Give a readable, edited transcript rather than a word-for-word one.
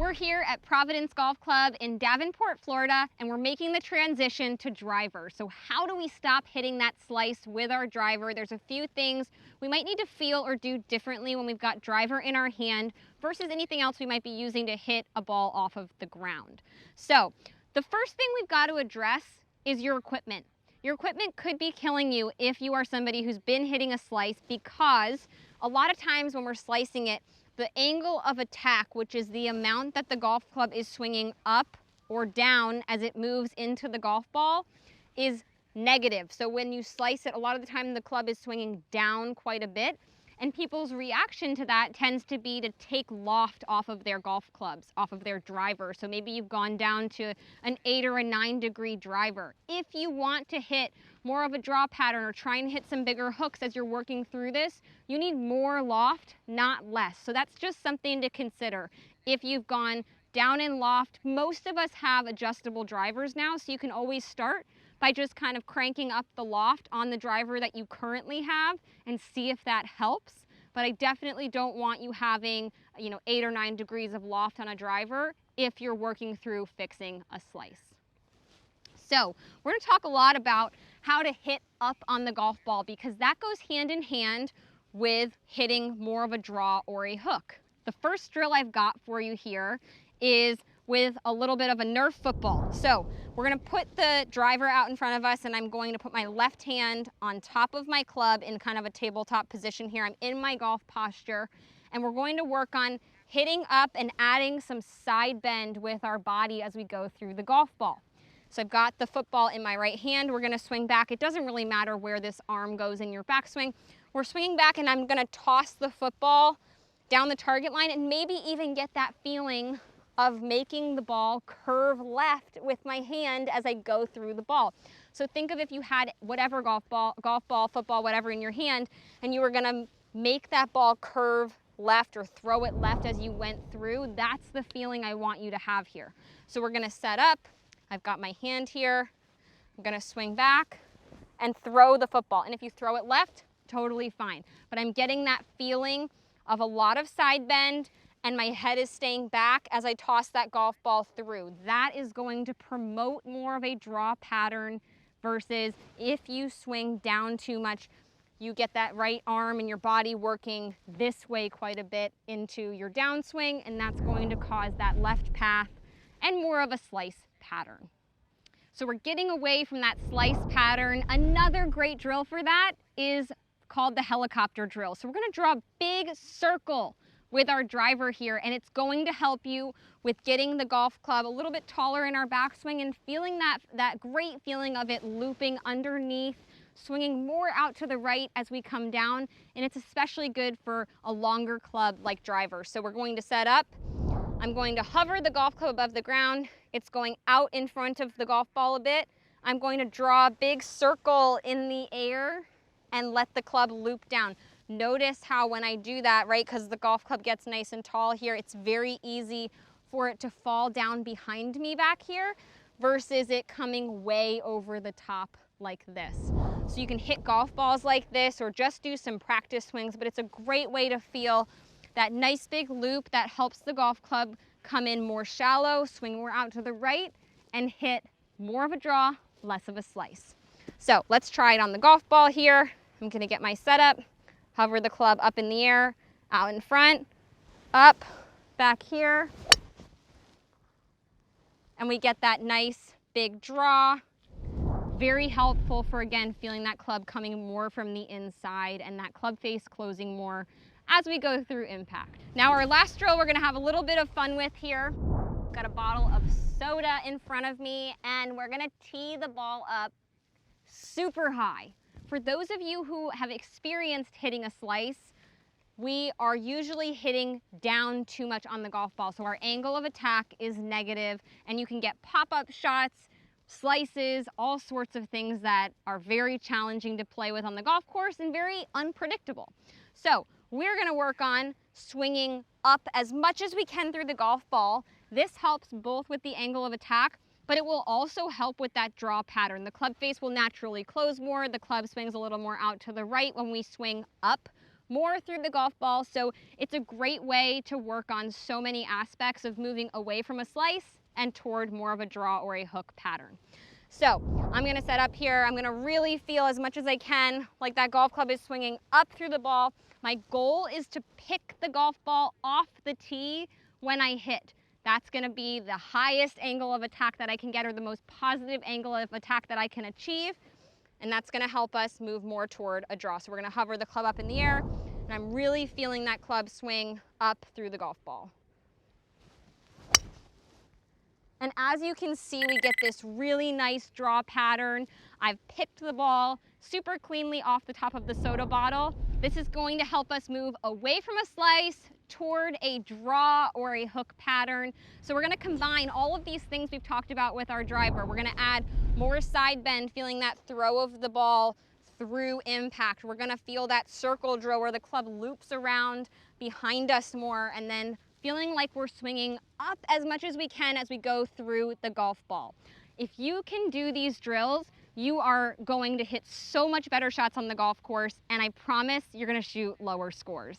We're here at Providence Golf Club in Davenport, Florida, and we're making the transition to driver. So how do we stop hitting that slice with our driver? There's a few things we might need to feel or do differently when we've got driver in our hand versus anything else we might be using to hit a ball off of the ground. So the first thing we've got to address is your equipment. Your equipment could be killing you if you are somebody who's been hitting a slice, because a lot of times when we're slicing it, the angle of attack, which is the amount that the golf club is swinging up or down as it moves into the golf ball, is negative. So when you slice it, a lot of the time the club is swinging down quite a bit, and people's reaction to that tends to be to take loft off of their golf clubs, off of their driver. So maybe you've gone down to an 8 or a 9 degree driver. If you want to hit more of a draw pattern or try and hit some bigger hooks as you're working through this, you need more loft, not less. So that's just something to consider. If you've gone down in loft, most of us have adjustable drivers now, so you can always start by just kind of cranking up the loft on the driver that you currently have and see if that helps. But I definitely don't want you having, 8 or 9 degrees of loft on a driver if you're working through fixing a slice. So we're going to talk a lot about how to hit up on the golf ball, because that goes hand in hand with hitting more of a draw or a hook. The first drill I've got for you here is with a little bit of a Nerf football. So we're going to put the driver out in front of us, and I'm going to put my left hand on top of my club in kind of a tabletop position here. I'm in my golf posture, and we're going to work on hitting up and adding some side bend with our body as we go through the golf ball. So I've got the football in my right hand. We're going to swing back. It doesn't really matter where this arm goes in your backswing. We're swinging back, and I'm going to toss the football down the target line and maybe even get that feeling of making the ball curve left with my hand as I go through the ball. So think of if you had whatever golf ball, football, whatever in your hand, and you were going to make that ball curve left or throw it left as you went through. That's the feeling I want you to have here. So we're going to set up. I've got my hand here. I'm going to swing back and throw the football. And if you throw it left, totally fine. But I'm getting that feeling of a lot of side bend, and my head is staying back as I toss that golf ball through. That is going to promote more of a draw pattern versus if you swing down too much, you get that right arm and your body working this way quite a bit into your downswing, and that's going to cause that left path and more of a slice pattern. So we're getting away from that slice pattern. Another great drill for that is called the helicopter drill. So we're going to draw a big circle with our driver here, and it's going to help you with getting the golf club a little bit taller in our backswing and feeling that great feeling of it looping underneath, swinging more out to the right as we come down, and it's especially good for a longer club like driver. So we're going to set up. I'm going to hover the golf club above the ground. It's going out in front of the golf ball a bit. I'm going to draw a big circle in the air and let the club loop down. Notice how when I do that, right, because the golf club gets nice and tall here, it's very easy for it to fall down behind me back here versus it coming way over the top like this. So you can hit golf balls like this or just do some practice swings, but it's a great way to feel that nice big loop that helps the golf club come in more shallow, swing more out to the right, and hit more of a draw, less of a slice. So let's try it on the golf ball here. I'm going to get my setup. Hover the club up in the air, out in front, up, back here. And we get that nice big draw. Very helpful for, again, feeling that club coming more from the inside and that club face closing more as we go through impact. Now our last drill we're going to have a little bit of fun with here. Got a bottle of soda in front of me, and we're going to tee the ball up super high. For those of you who have experienced hitting a slice, we are usually hitting down too much on the golf ball. So our angle of attack is negative, and you can get pop-up shots, slices, all sorts of things that are very challenging to play with on the golf course and very unpredictable. So we're going to work on swinging up as much as we can through the golf ball. This helps both with the angle of attack, but it will also help with that draw pattern. The club face will naturally close more. The club swings a little more out to the right when we swing up more through the golf ball. So it's a great way to work on so many aspects of moving away from a slice and toward more of a draw or a hook pattern. So I'm gonna set up here. I'm gonna really feel as much as I can like that golf club is swinging up through the ball. My goal is to pick the golf ball off the tee when I hit. That's gonna be the highest angle of attack that I can get, or the most positive angle of attack that I can achieve. And that's gonna help us move more toward a draw. So we're gonna hover the club up in the air, and I'm really feeling that club swing up through the golf ball. And as you can see, we get this really nice draw pattern. I've picked the ball super cleanly off the top of the soda bottle. This is going to help us move away from a slice toward a draw or a hook pattern. So we're gonna combine all of these things we've talked about with our driver. We're gonna add more side bend, feeling that throw of the ball through impact. We're gonna feel that circle draw where the club loops around behind us more, and then feeling like we're swinging up as much as we can as we go through the golf ball. If you can do these drills, you are going to hit so much better shots on the golf course, and I promise you're gonna shoot lower scores.